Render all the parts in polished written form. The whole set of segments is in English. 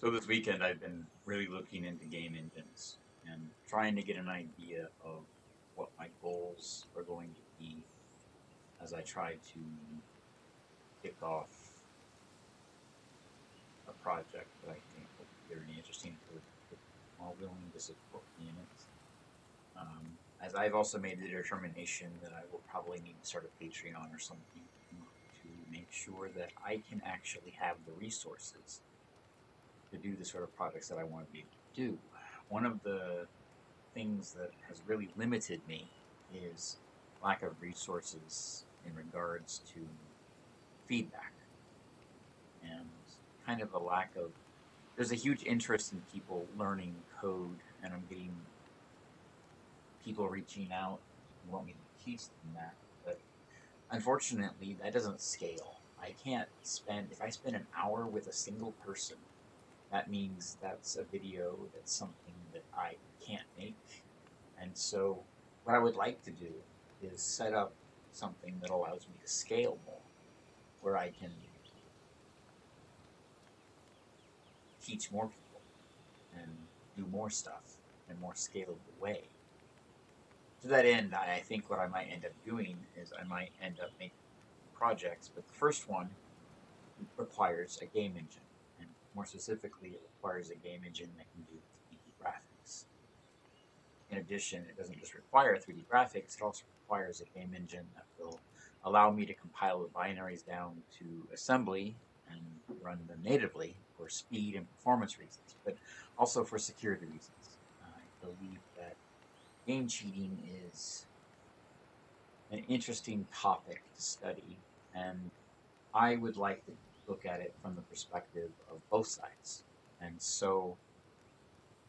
So this weekend, I've been really looking into game engines and trying to get an idea of what my goals are going to be as I try to kick off a project that I think will be very interesting for people who are willing to support me in it. As I've also made the determination that I will probably need to start a Patreon or something to make sure that I can actually have the resources to do the sort of projects that I want to be able to do. One of the things that has really limited me is lack of resources in regards to feedback and kind of a lack of there's a huge interest in people learning code, and I'm getting people reaching out who want me to teach them that, but unfortunately that doesn't scale. I can't spend if I spend an hour with a single person, that means that's a video, that's something that I can't make. And so, what I would like to do is set up something that allows me to scale more, where I can teach more people and do more stuff in a more scalable way. To that end, I think what I might end up doing is I might end up making projects, but the first one requires a game engine. And more specifically, it requires a game engine that can do 3D graphics. In addition, it doesn't just require 3D graphics, it also requires a game engine that will allow me to compile the binaries down to assembly and run them natively for speed and performance reasons, but also for security reasons. I believe that game cheating is an interesting topic to study, and I would like to look at it from the perspective of both sides. And so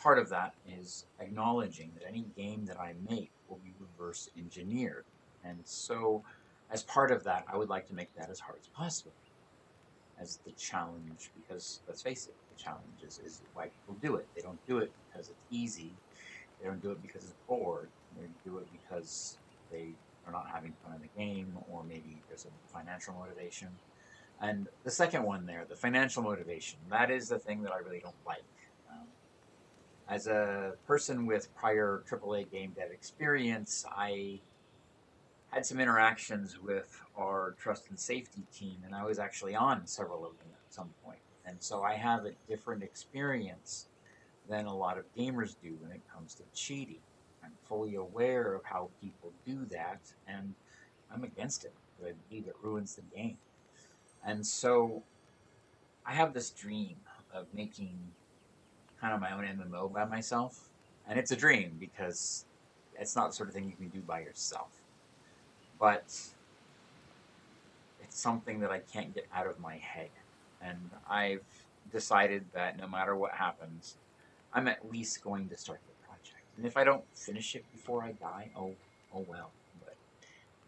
part of that is acknowledging that any game that I make will be reverse engineered. And so, as part of that, I would like to make that as hard as possible as the challenge, because let's face it, the challenge is why people do it. They don't do it because it's easy, they don't do it because it's bored, they do it because they are not having fun in the game, or maybe there's a financial motivation. And the second one there, the financial motivation, that is the thing that I really don't like. Um, as a person with prior AAA game dev experience, I had some interactions with our trust and safety team, and I was actually on several of them at some point. And so I have a different experience than a lot of gamers do when it comes to cheating. I'm fully aware of how people do that, and I'm against it because I believe it ruins the game. And so I have this dream of making kind of my own MMO by myself. And it's a dream because it's not the sort of thing you can do by yourself. But it's something that I can't get out of my head. And I've decided that no matter what happens, I'm at least going to start the project. And if I don't finish it before I die, oh well. But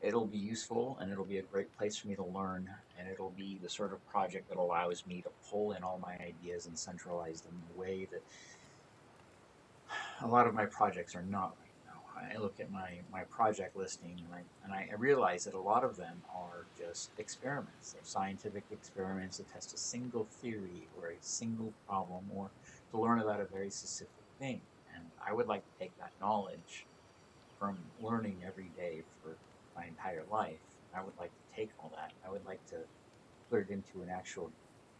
it'll be useful, and it'll be a great place for me to learn, and it'll be the sort of project that allows me to pull in all my ideas and centralize them in a way that a lot of my projects are not right now. I look at my project listing, and I realize that a lot of them are just experiments. They're scientific experiments to test a single theory or a single problem, or to learn about a very specific thing. And I would like to take that knowledge from learning every day for my entire life. I would like to take all that. I would like to put it into an actual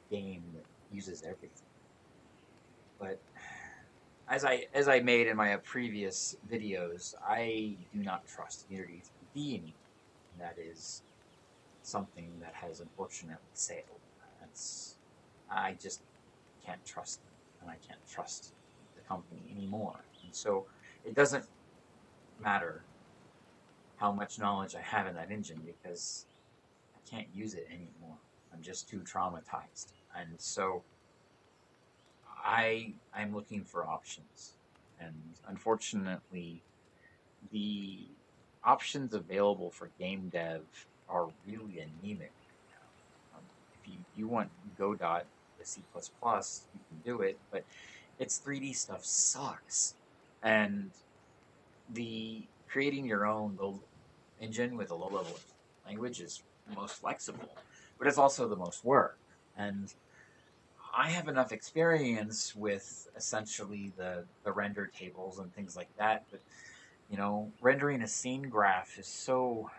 game that uses everything. But as I made in my previous videos, I do not trust Unity 3D anymore. That is something that has unfortunately sailed. That's I just can't trust them, and I can't trust the company anymore. And so it doesn't matter how much knowledge I have in that engine, because I can't use it anymore. I'm just too traumatized. And so I'm looking for options. And unfortunately, the options available for game dev are really anemic right now. If you want Godot with C++, you can do it, but its 3D stuff sucks. And the creating your own low engine with a low level of language is the most flexible, but it's also the most work. And I have enough experience with essentially the render tables and things like that, but rendering a scene graph is so.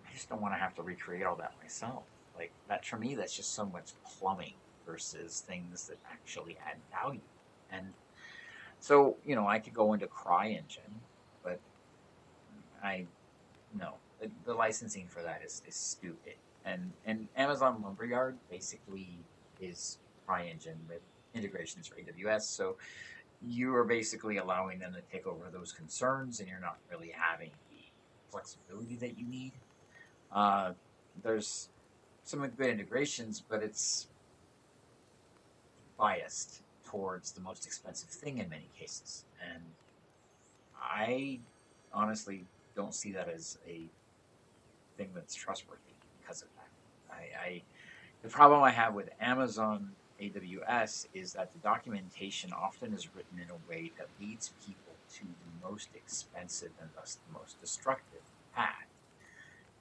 I just don't want to have to recreate all that myself. Like that for me, that's just so much plumbing versus things that actually add value. And so, I could go into CryEngine, but I no, the licensing for that is stupid. And Amazon Lumberyard basically is CryEngine with integrations for AWS. So you are basically allowing them to take over those concerns, and you're not really having the flexibility that you need. Uh, there's some good integrations, but it's biased towards the most expensive thing in many cases. And I honestly don't see that as a thing that's trustworthy because of that. The problem I have with Amazon AWS is that the documentation often is written in a way that leads people to the most expensive and thus the most destructive path.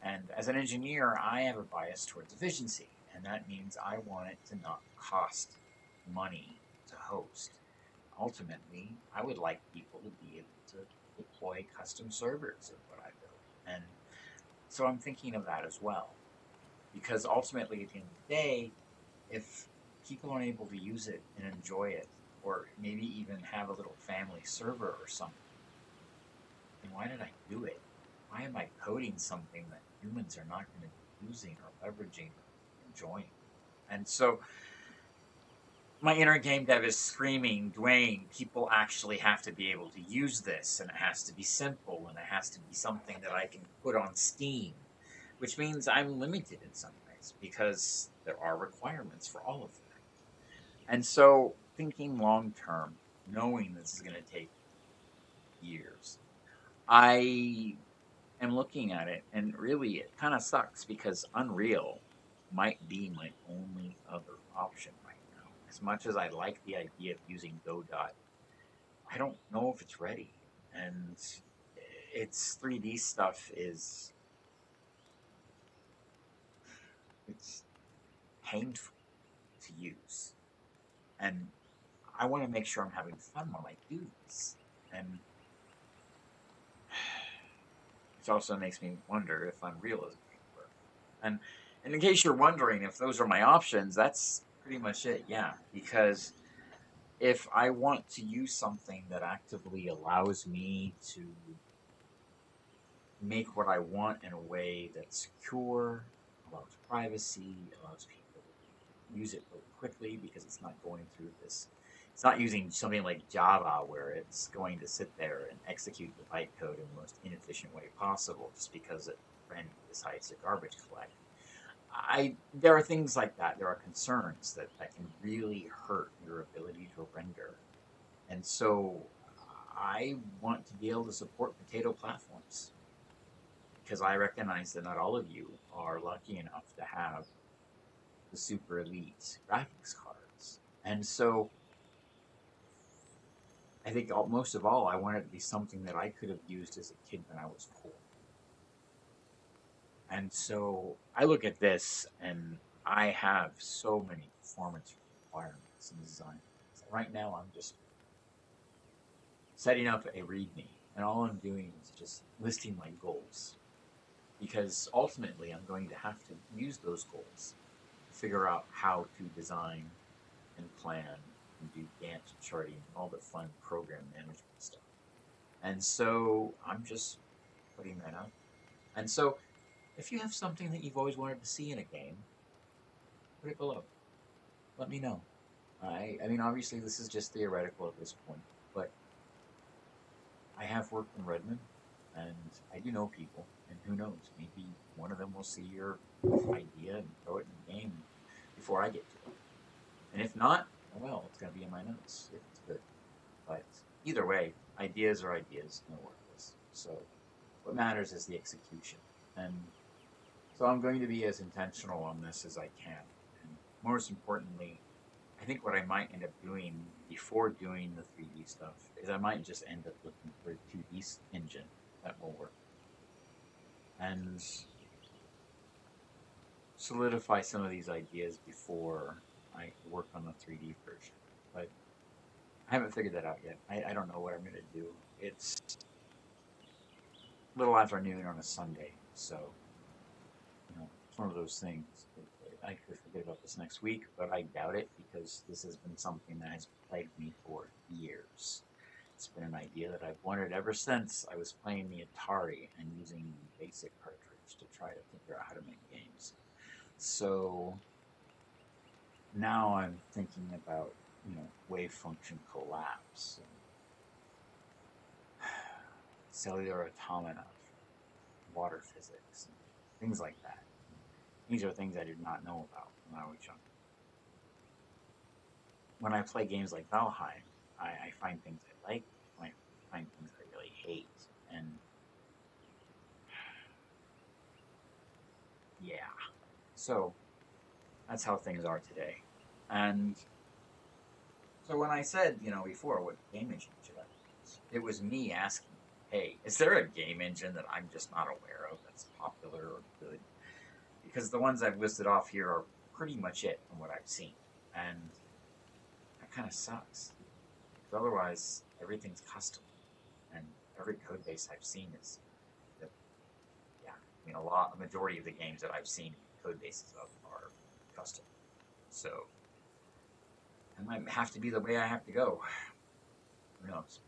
And as an engineer, I have a bias towards efficiency, and that means I want it to not cost money to host. Ultimately, I would like people to be able to deploy custom servers of what I build. And so I'm thinking of that as well. Because ultimately, at the end of the day, if people aren't able to use it and enjoy it, or maybe even have a little family server or something, then why did I do it? Why am I coding something that humans are not going to be using or leveraging or enjoying? And so my inner game dev is screaming, Dwayne, people actually have to be able to use this, and it has to be simple, and it has to be something that I can put on Steam, which means I'm limited in some ways because there are requirements for all of that. And so, thinking long term, knowing this is going to take years, I am looking at it, and really it kind of sucks because Unreal might be my only other option right now. As much as I like the idea of using Godot, I don't know if it's ready. And its 3D stuff it's painful to use. And I want to make sure I'm having fun while I do this. And it also makes me wonder if Unreal is going to work. And in case you're wondering if those are my options, that's pretty much it. Yeah, because if I want to use something that actively allows me to make what I want in a way that's secure, allows privacy, allows people to use it really quickly because it's not going through this. It's not using something like Java where it's going to sit there and execute the bytecode in the most inefficient way possible just because it randomly decides to garbage collect. There are things like that. There are concerns that can really hurt your ability to render. And so I want to be able to support potato platforms because I recognize that not all of you are lucky enough to have the super elite graphics cards. And so I think most of all, I want it to be something that I could have used as a kid when I was poor. And so I look at this and I have so many performance requirements in design. So right now, I'm just setting up a README, and all I'm doing is just listing my goals because ultimately I'm going to have to use those goals to figure out how to design and plan and do Gantt charting and all the fun program management stuff. And so I'm just putting that out. And so if you have something that you've always wanted to see in a game, put it below. Let me know. I mean, obviously, this is just theoretical at this point, but I have worked in Redmond, and I do know people, and who knows, maybe one of them will see your idea and throw it in the game before I get to it. And if not, oh well, it's going to be in my notes if it's good. But either way, ideas are ideas, no worthless. So what matters is the execution. And so I'm going to be as intentional on this as I can. And most importantly, I think what I might end up doing before doing the 3D stuff is I might just end up looking for a 2D engine that will work and solidify some of these ideas before. I work on the 3D version, but I haven't figured that out yet. I don't know what I'm gonna do. It's little after noon on a Sunday, so it's one of those things. I could forget about this next week, but I doubt it because this has been something that has plagued me for years. It's been an idea that I've wanted ever since I was playing the Atari and using the basic cartridge to try to figure out how to make games. So now I'm thinking about, wave function collapse and cellular automata, water physics, and things like that. These are things I did not know about when I was young. When I play games like Valheim, I find things I like, I find things I really hate, and yeah. So that's how things are today. And so when I said, before, what game engine should I use? It was me asking, hey, is there a game engine that I'm just not aware of that's popular or good? Because the ones I've listed off here are pretty much it from what I've seen. And that kind of sucks. Because otherwise, everything's custom. And every code base I've seen is, yeah, a majority of the games that I've seen code bases of are custom. So, it might have to be the way I have to go. Who knows?